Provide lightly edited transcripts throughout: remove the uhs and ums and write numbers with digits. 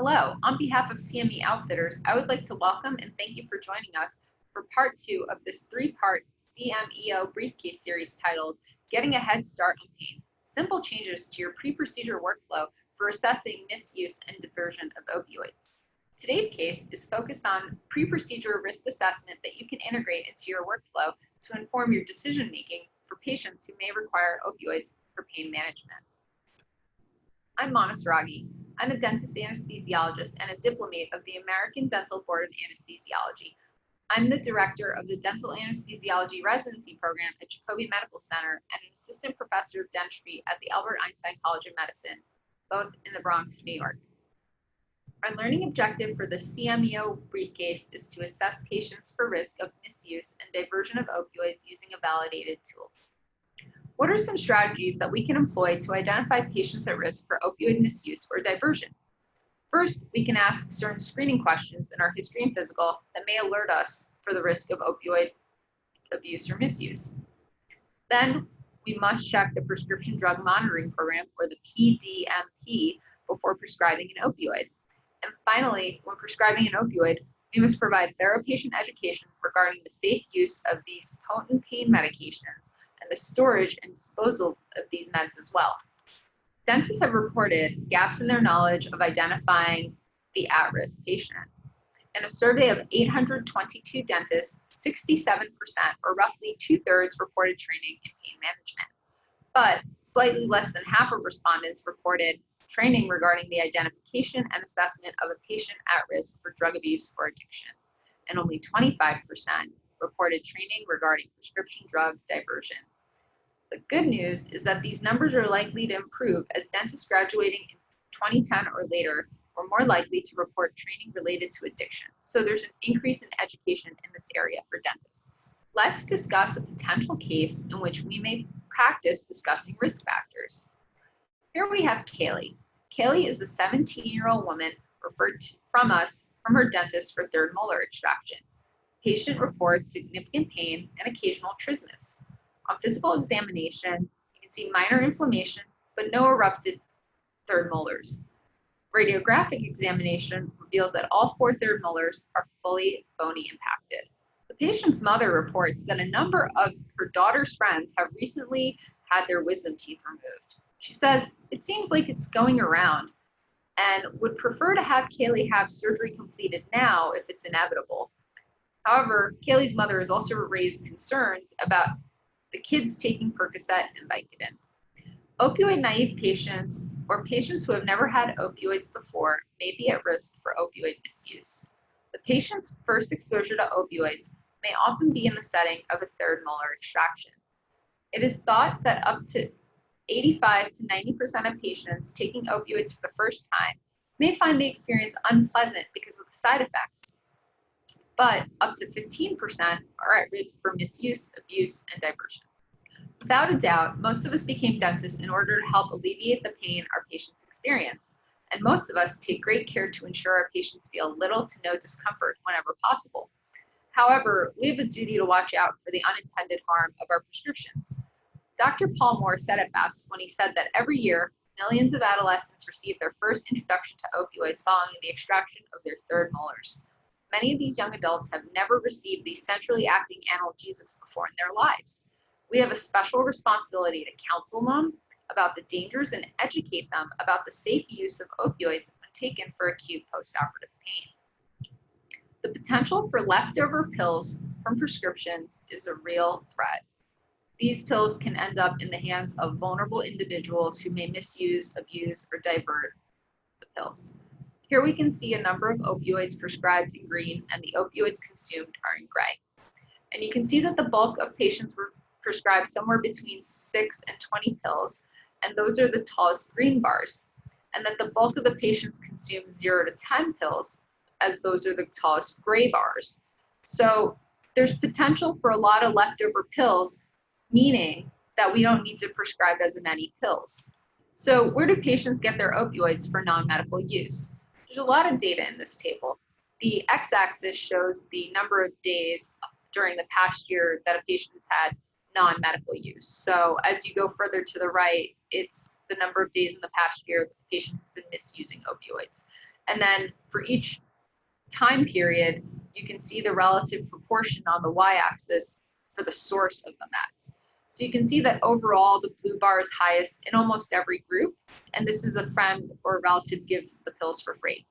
Hello, on behalf of CME Outfitters, I would like to welcome and thank you for joining us for part 2 of this 3-part CMEO briefcase series titled Getting a Head Start on Pain, Simple Changes to Your Pre-Procedure Workflow for Assessing Misuse and Diversion of Opioids. Today's case is focused on pre-procedure risk assessment that you can integrate into your workflow to inform your decision-making for patients who may require opioids for pain management. I'm Mona Saragi. I'm a dentist anesthesiologist and a diplomate of the American Dental Board of Anesthesiology. I'm the director of the Dental Anesthesiology Residency Program at Jacobi Medical Center and an assistant professor of dentistry at the Albert Einstein College of Medicine, both in the Bronx, New York. Our learning objective for the CMEO briefcase is to assess patients for risk of misuse and diversion of opioids using a validated tool. What are some strategies that we can employ to identify patients at risk for opioid misuse or diversion? First, we can ask certain screening questions in our history and physical that may alert us for the risk of opioid abuse or misuse. Then, we must check the prescription drug monitoring program, or the PDMP, before prescribing an opioid. And finally, when prescribing an opioid, we must provide thorough patient education regarding the safe use of these potent pain medications and the storage and disposal of these meds as well. Dentists have reported gaps in their knowledge of identifying the at-risk patient. In a survey of 822 dentists, 67%, or roughly 2/3, reported training in pain management. But slightly less than half of respondents reported training regarding the identification and assessment of a patient at risk for drug abuse or addiction, and only 25% reported training regarding prescription drug diversion. The good news is that these numbers are likely to improve as dentists graduating in 2010 or later were more likely to report training related to addiction. So there's an increase in education in this area for dentists. Let's discuss a potential case in which we may practice discussing risk factors. Here we have Kaylee. Kaylee is a 17-year-old woman referred to from her dentist for third molar extraction. Patient reports significant pain and occasional trismus. On physical examination, you can see minor inflammation, but no erupted third molars. Radiographic examination reveals that all 4 third molars are fully bony impacted. The patient's mother reports that a number of her daughter's friends have recently had their wisdom teeth removed. She says, "It seems like it's going around," and would prefer to have Kaylee have surgery completed now if it's inevitable. However, Kaylee's mother has also raised concerns about the kids taking Percocet and Vicodin. Opioid-naive patients or patients who have never had opioids before may be at risk for opioid misuse. The patient's first exposure to opioids may often be in the setting of a third molar extraction. It is thought that up to 85 to 90% of patients taking opioids for the first time may find the experience unpleasant because of the side effects, but up to 15% are at risk for misuse, abuse, and diversion. Without a doubt, most of us became dentists in order to help alleviate the pain our patients experience, and most of us take great care to ensure our patients feel little to no discomfort whenever possible. However, we have a duty to watch out for the unintended harm of our prescriptions. Dr. Paul Moore said it best when he said that every year, millions of adolescents receive their first introduction to opioids following the extraction of their third molars. Many of these young adults have never received these centrally acting analgesics before in their lives. We have a special responsibility to counsel them about the dangers and educate them about the safe use of opioids when taken for acute postoperative pain. The potential for leftover pills from prescriptions is a real threat. These pills can end up in the hands of vulnerable individuals who may misuse, abuse, or divert the pills. Here we can see a number of opioids prescribed in green and the opioids consumed are in gray. And you can see that the bulk of patients were prescribed somewhere between 6 and 20 pills, and those are the tallest green bars, and that the bulk of the patients consumed 0 to 10 pills, as those are the tallest gray bars. So there's potential for a lot of leftover pills, meaning that we don't need to prescribe as many pills. So where do patients get their opioids for non-medical use? There's a lot of data in this table. The x-axis shows the number of days during the past year that a patient has had non-medical use. So as you go further to the right, it's the number of days in the past year that the patient has been misusing opioids. And then for each time period, you can see the relative proportion on the y-axis for the source of the meds. So you can see that overall the blue bar is highest in almost every group, and this is a friend or a relative gives the pills for free.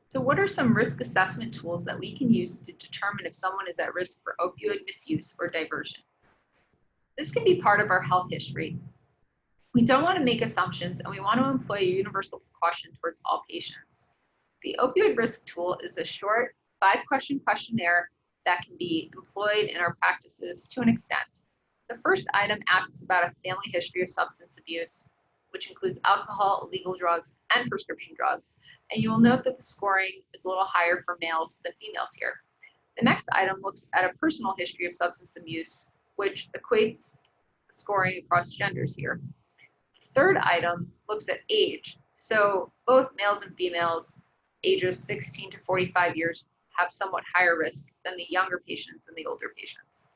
So what are some risk assessment tools that we can use to determine if someone is at risk for opioid misuse or diversion? This can be part of our health history. We don't want to make assumptions, and we want to employ a universal precaution towards all patients. The Opioid Risk Tool is a short 5-question questionnaire that can be employed in our practices to an extent. The first item asks about a family history of substance abuse, which includes alcohol, illegal drugs, and prescription drugs. And you will note that the scoring is a little higher for males than females here. The next item looks at a personal history of substance abuse, which equates the scoring across genders here. The third item looks at age. So both males and females ages 16 to 45 years have somewhat higher risk than the younger patients and the older patients.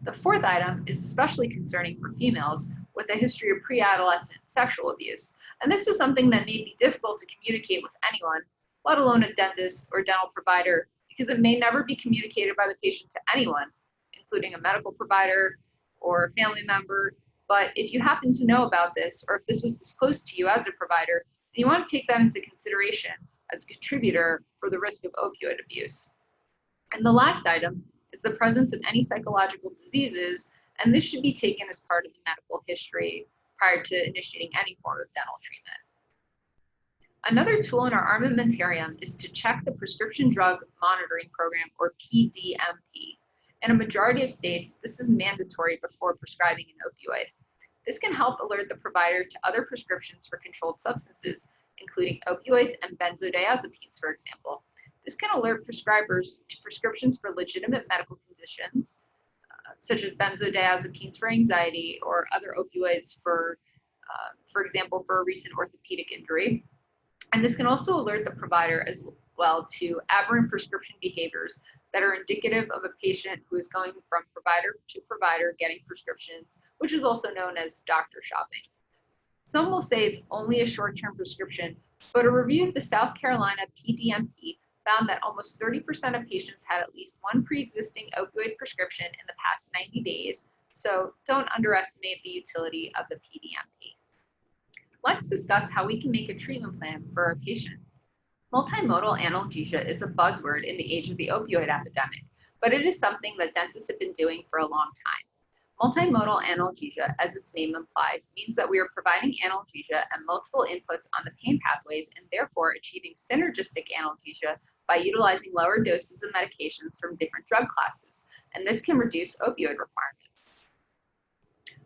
The fourth item is especially concerning for females with a history of pre-adolescent sexual abuse. And this is something that may be difficult to communicate with anyone, let alone a dentist or dental provider, because it may never be communicated by the patient to anyone, including a medical provider or a family member. But if you happen to know about this, or if this was disclosed to you as a provider, then you want to take that into consideration as a contributor for the risk of opioid abuse. And the last item is the presence of any psychological diseases, and this should be taken as part of the medical history prior to initiating any form of dental treatment. Another tool in our armamentarium is to check the Prescription Drug Monitoring Program, or PDMP. In a majority of states, this is mandatory before prescribing an opioid. This can help alert the provider to other prescriptions for controlled substances, including opioids and benzodiazepines, for example. This can alert prescribers to prescriptions for legitimate medical conditions, such as benzodiazepines for anxiety or other opioids for example, for a recent orthopedic injury. And this can also alert the provider as well to aberrant prescription behaviors that are indicative of a patient who is going from provider to provider getting prescriptions, which is also known as doctor shopping. Some will say it's only a short-term prescription, but a review of the South Carolina PDMP found that almost 30% of patients had at least one pre-existing opioid prescription in the past 90 days, so don't underestimate the utility of the PDMP. Let's discuss how we can make a treatment plan for our patient. Multimodal analgesia is a buzzword in the age of the opioid epidemic, but it is something that dentists have been doing for a long time. Multimodal analgesia, as its name implies, means that we are providing analgesia and multiple inputs on the pain pathways and therefore achieving synergistic analgesia by utilizing lower doses of medications from different drug classes, and this can reduce opioid requirements.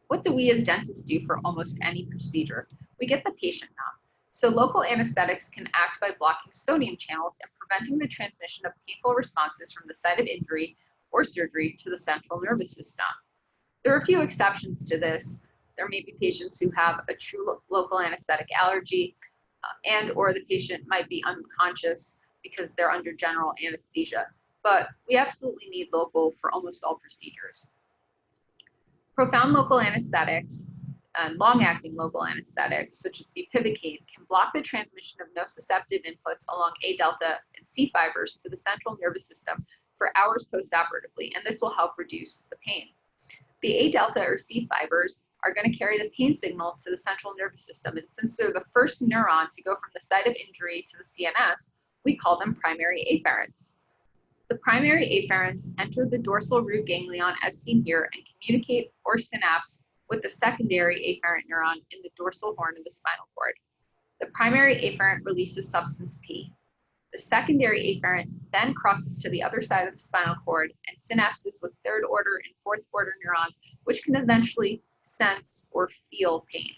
What do we as dentists do for almost any procedure? We get the patient numb. So local anesthetics can act by blocking sodium channels and preventing the transmission of painful responses from the site of injury or surgery to the central nervous system. There are a few exceptions to this. There may be patients who have a true local anesthetic allergy and or the patient might be unconscious because they're under general anesthesia, but we absolutely need local for almost all procedures. Profound local anesthetics and long-acting local anesthetics, such as bupivacaine, can block the transmission of nociceptive inputs along A delta and C fibers to the central nervous system for hours postoperatively, and this will help reduce the pain. The A delta or C fibers are going to carry the pain signal to the central nervous system, and since they're the first neuron to go from the site of injury to the CNS, we call them primary afferents. The primary afferents enter the dorsal root ganglion as seen here and communicate or synapse with the secondary afferent neuron in the dorsal horn of the spinal cord. The primary afferent releases substance P. The secondary afferent then crosses to the other side of the spinal cord and synapses with third order and fourth order neurons, which can eventually sense or feel pain.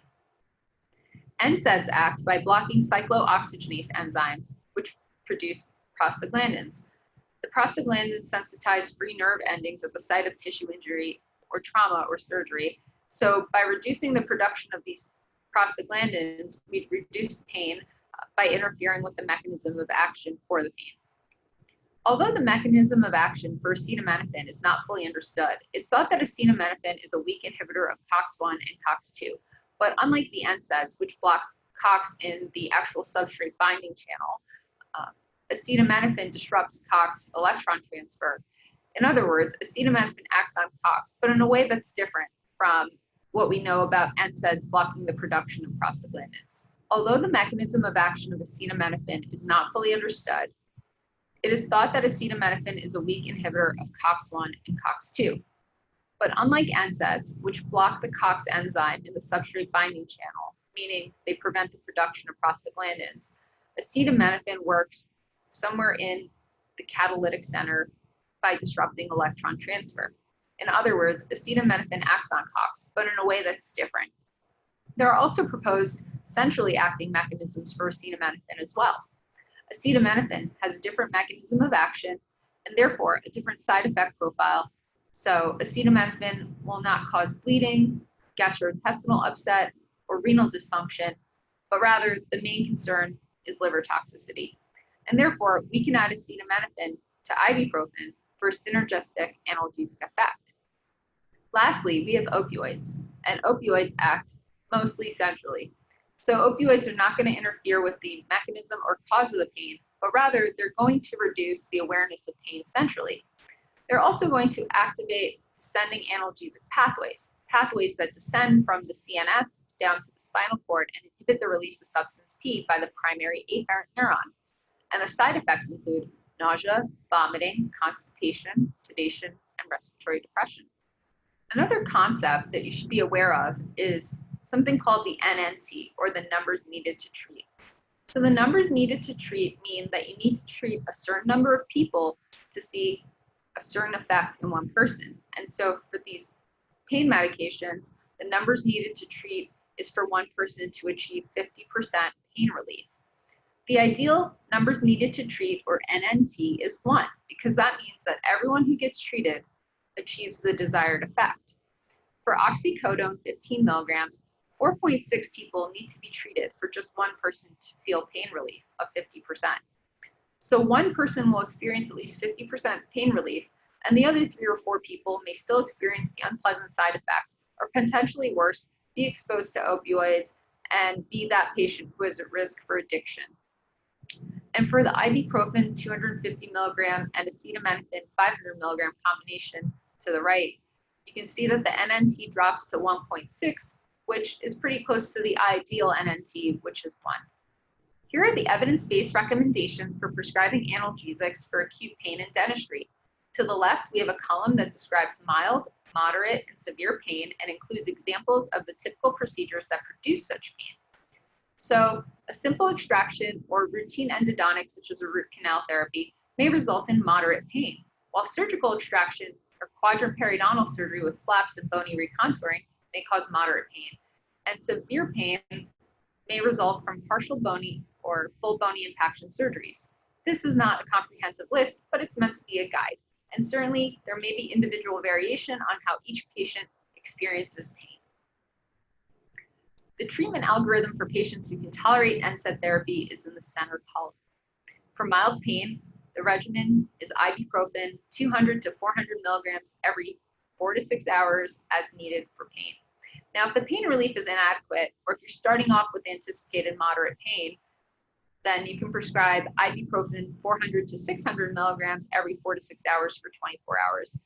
NSAIDs act by blocking cyclooxygenase enzymes, which produce prostaglandins. The prostaglandins sensitize free nerve endings at the site of tissue injury or trauma or surgery. So by reducing the production of these prostaglandins, we reduce pain by interfering with the mechanism of action for the pain. Although the mechanism of action for acetaminophen is not fully understood, it's thought that acetaminophen is a weak inhibitor of COX-1 and COX-2. But unlike the NSAIDs, which block COX in the actual substrate binding channel. Acetaminophen disrupts COX electron transfer. In other words, acetaminophen acts on COX, but in a way that's different from what we know about NSAIDs blocking the production of prostaglandins. Although the mechanism of action of acetaminophen is not fully understood, it is thought that acetaminophen is a weak inhibitor of COX-1 and COX-2. But unlike NSAIDs, which block the COX enzyme in the substrate binding channel, meaning they prevent the production of prostaglandins, acetaminophen works somewhere in the catalytic center by disrupting electron transfer. In other words, acetaminophen acts on COX, but in a way that's different. There are also proposed centrally acting mechanisms for acetaminophen as well. Acetaminophen has a different mechanism of action and therefore a different side effect profile. So acetaminophen will not cause bleeding, gastrointestinal upset, or renal dysfunction, but rather the main concern is liver toxicity. And therefore, we can add acetaminophen to ibuprofen for a synergistic analgesic effect. Lastly, we have opioids, and opioids act mostly centrally. So opioids are not going to interfere with the mechanism or cause of the pain, but rather they're going to reduce the awareness of pain centrally. They're also going to activate descending analgesic pathways that descend from the CNS down to the spinal cord and inhibit the release of substance P by the primary afferent neuron. And the side effects include nausea, vomiting, constipation, sedation, and respiratory depression. Another concept that you should be aware of is something called the NNT, or the numbers needed to treat. So the numbers needed to treat mean that you need to treat a certain number of people to see a certain effect in one person. And so for these pain medications, the numbers needed to treat is for one person to achieve 50% pain relief. The ideal numbers needed to treat, or NNT, is 1, because that means that everyone who gets treated achieves the desired effect. For oxycodone 15 milligrams, 4.6 people need to be treated for just one person to feel pain relief of 50%. So one person will experience at least 50% pain relief, and the other 3 or 4 people may still experience the unpleasant side effects, or potentially worse, be exposed to opioids and be that patient who is at risk for addiction. And for the ibuprofen 250 milligram and acetaminophen 500 milligram combination to the right, you can see that the NNT drops to 1.6, which is pretty close to the ideal NNT, which is 1. Here are the evidence-based recommendations for prescribing analgesics for acute pain in dentistry. To the left, we have a column that describes mild, moderate, and severe pain and includes examples of the typical procedures that produce such pain. So a simple extraction or routine endodontics, such as a root canal therapy, may result in moderate pain, while surgical extraction or quadrant periodontal surgery with flaps and bony recontouring may cause moderate pain. And severe pain may result from partial bony or full bony impaction surgeries. This is not a comprehensive list, but it's meant to be a guide. And certainly there may be individual variation on how each patient experiences pain. The treatment algorithm for patients who can tolerate NSAID therapy is in the center column. For mild pain, the regimen is ibuprofen 200 to 400 milligrams every 4 to 6 hours as needed for pain. Now, if the pain relief is inadequate, or if you're starting off with anticipated moderate pain, then you can prescribe ibuprofen 400 to 600 milligrams every 4 to 6 hours for 24 hours.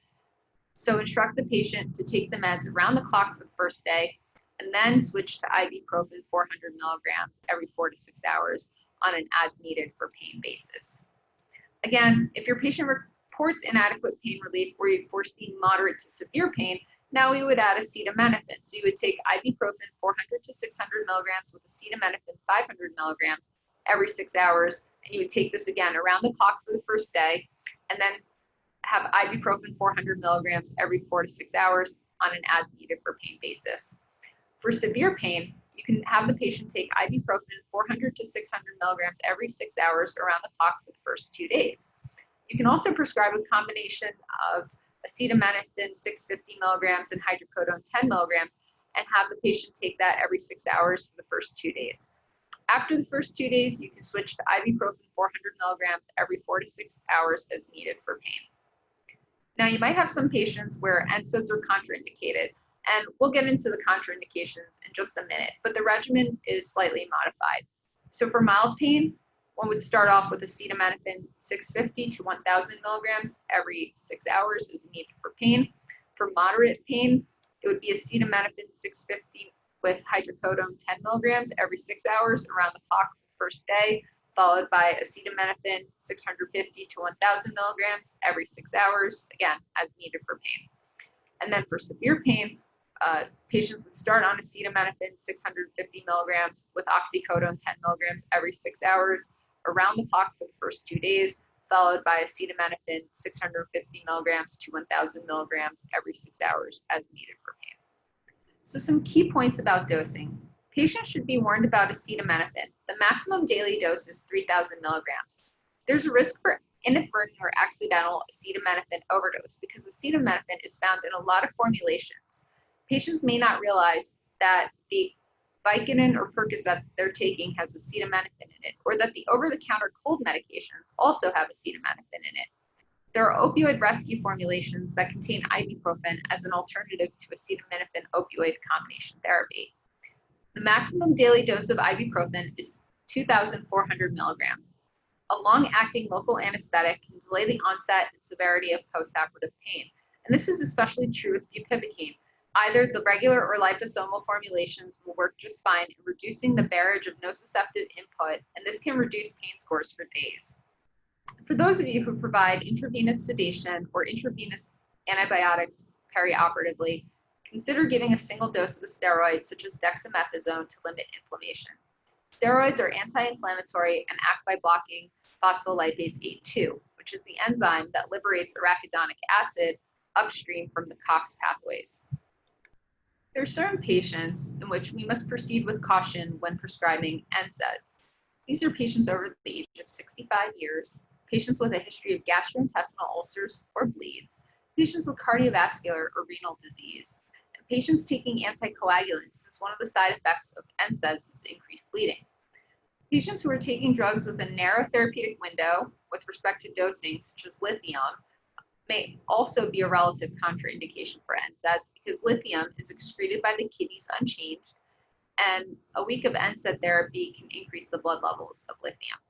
So instruct the patient to take the meds around the clock for the first day, and then switch to ibuprofen 400 milligrams every 4 to 6 hours on an as needed for pain basis. Again, if your patient reports inadequate pain relief or you foresee moderate to severe pain, now we would add acetaminophen. So you would take ibuprofen 400 to 600 milligrams with acetaminophen 500 milligrams every 6 hours, and you would take this again around the clock for the first day, and then have ibuprofen 400 milligrams every 4 to 6 hours on an as needed for pain basis. For severe pain, you can have the patient take ibuprofen 400 to 600 milligrams every 6 hours around the clock for the first 2 days. You can also prescribe a combination of acetaminophen 650 milligrams and hydrocodone 10 milligrams and have the patient take that every 6 hours for the first 2 days. After the first 2 days, you can switch to ibuprofen 400 milligrams every 4 to 6 hours as needed for pain. Now, you might have some patients where NSAIDs are contraindicated. And we'll get into the contraindications in just a minute, but the regimen is slightly modified. So for mild pain, one would start off with acetaminophen 650 to 1,000 milligrams every 6 hours is needed for pain. For moderate pain, it would be acetaminophen 650 with hydrocodone 10 milligrams every 6 hours around the clock for the first day, followed by acetaminophen 650 to 1,000 milligrams every 6 hours, again, as needed for pain. And then for severe pain, patients would start on acetaminophen 650 milligrams with oxycodone 10 milligrams every 6 hours around the clock for the first 2 days, followed by acetaminophen 650 milligrams to 1,000 milligrams every 6 hours as needed for pain. So some key points about dosing. Patients should be warned about acetaminophen. The maximum daily dose is 3,000 milligrams. There's a risk for inadvertent or accidental acetaminophen overdose because acetaminophen is found in a lot of formulations. Patients may not realize that the Vicodin or Percocet they're taking has acetaminophen in it, or that the over-the-counter cold medications also have acetaminophen in it. There are opioid rescue formulations that contain ibuprofen as an alternative to acetaminophen opioid combination therapy. The maximum daily dose of ibuprofen is 2,400 milligrams. A long-acting local anesthetic can delay the onset and severity of postoperative pain, and this is especially true with bupivacaine. Either the regular or liposomal formulations will work just fine in reducing the barrage of nociceptive input, and this can reduce pain scores for days. For those of you who provide intravenous sedation or intravenous antibiotics perioperatively, consider giving a single dose of a steroid such as dexamethasone to limit inflammation. Steroids are anti-inflammatory and act by blocking phospholipase A2, which is the enzyme that liberates arachidonic acid upstream from the COX pathways. There are certain patients in which we must proceed with caution when prescribing NSAIDs. These are patients over the age of 65 years, patients with a history of gastrointestinal ulcers or bleeds, patients with cardiovascular or renal disease, and patients taking anticoagulants since one of the side effects of NSAIDs is increased bleeding. Patients who are taking drugs with a narrow therapeutic window with respect to dosing, such as lithium, may also be a relative contraindication for NSAIDs because lithium is excreted by the kidneys unchanged, and a week of NSAID therapy can increase the blood levels of lithium.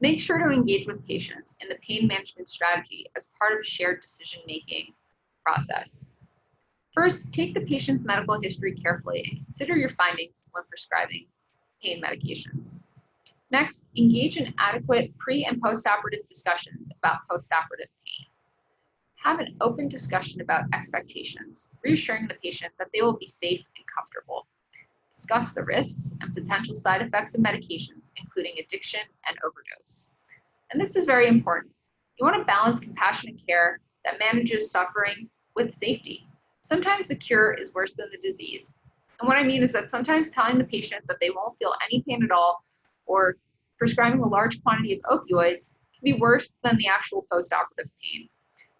Make sure to engage with patients in the pain management strategy as part of a shared decision-making process. First, take the patient's medical history carefully and consider your findings when prescribing pain medications. Next, engage in adequate pre- and postoperative discussions about postoperative pain. Have an open discussion about expectations, reassuring the patient that they will be safe and comfortable. Discuss the risks and potential side effects of medications, including addiction and overdose. And this is very important. You want to balance compassionate care that manages suffering with safety. Sometimes the cure is worse than the disease. And what I mean is that sometimes telling the patient that they won't feel any pain at all or prescribing a large quantity of opioids can be worse than the actual postoperative pain.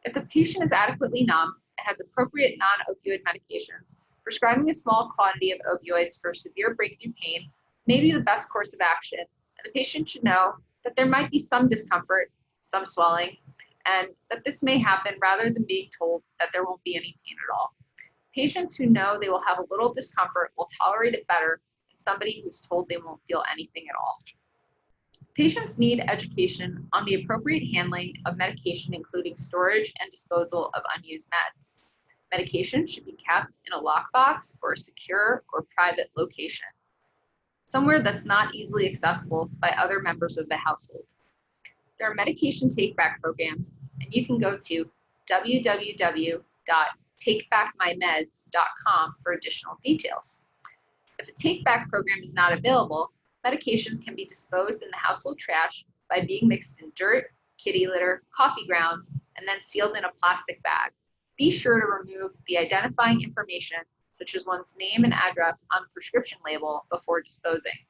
If the patient is adequately numb and has appropriate non-opioid medications, prescribing a small quantity of opioids for severe breakthrough pain may be the best course of action, and the patient should know that there might be some discomfort, some swelling, and that this may happen rather than being told that there won't be any pain at all. Patients who know they will have a little discomfort will tolerate it better than somebody who's told they won't feel anything at all. Patients need education on the appropriate handling of medication, including storage and disposal of unused meds. Medication should be kept in a lockbox or a secure or private location, somewhere that's not easily accessible by other members of the household. There are medication take-back programs, and you can go to www.takebackmymeds.com for additional details. If a take-back program is not available, medications can be disposed in the household trash by being mixed in dirt, kitty litter, coffee grounds, and then sealed in a plastic bag. Be sure to remove the identifying information, such as one's name and address, on the prescription label before disposing.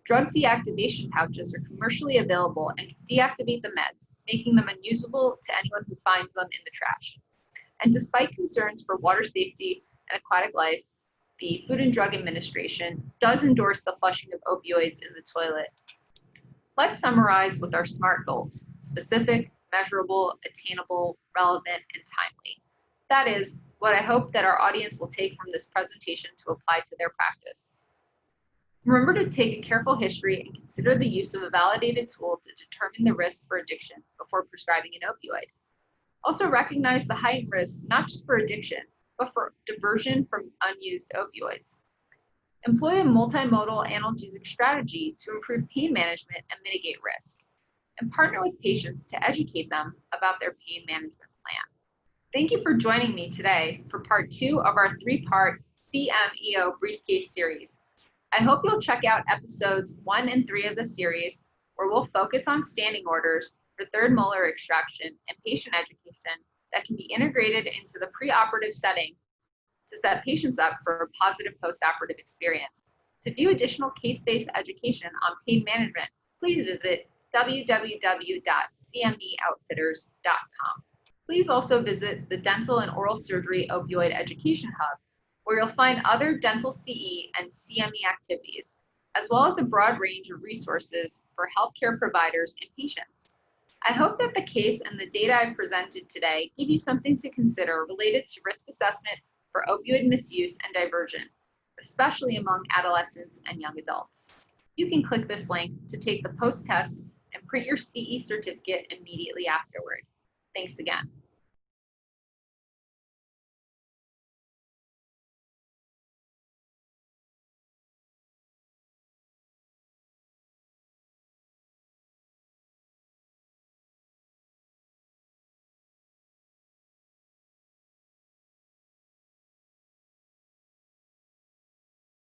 Drug deactivation pouches are commercially available and can deactivate the meds, making them unusable to anyone who finds them in the trash. And despite concerns for water safety and aquatic life, the Food and Drug Administration does endorse the flushing of opioids in the toilet. Let's summarize with our SMART goals: specific, measurable, attainable, relevant, and timely. That is, what I hope that our audience will take from this presentation to apply to their practice. Remember to take a careful history and consider the use of a validated tool to determine the risk for addiction before prescribing an opioid. Also recognize the heightened risk not just for addiction, but for diversion from unused opioids. Employ a multimodal analgesic strategy to improve pain management and mitigate risk. And partner with patients to educate them about their pain management plan. Thank you for joining me today for part 2 of our 3-part CMEO BriefCase series. I hope you'll check out episodes 1 and 3 of the series, where we'll focus on standing orders for third molar extraction and patient education that can be integrated into the preoperative setting to set patients up for a positive postoperative experience. To view additional case-based education on pain management, please visit www.cmeoutfitters.com. Please also visit the Dental and Oral Surgery Opioid Education Hub, where you'll find other dental CE and CME activities, as well as a broad range of resources for healthcare providers and patients. I hope that the case and the data I've presented today give you something to consider related to risk assessment for opioid misuse and diversion, especially among adolescents and young adults. You can click this link to take the post-test and print your CE certificate immediately afterward. Thanks again.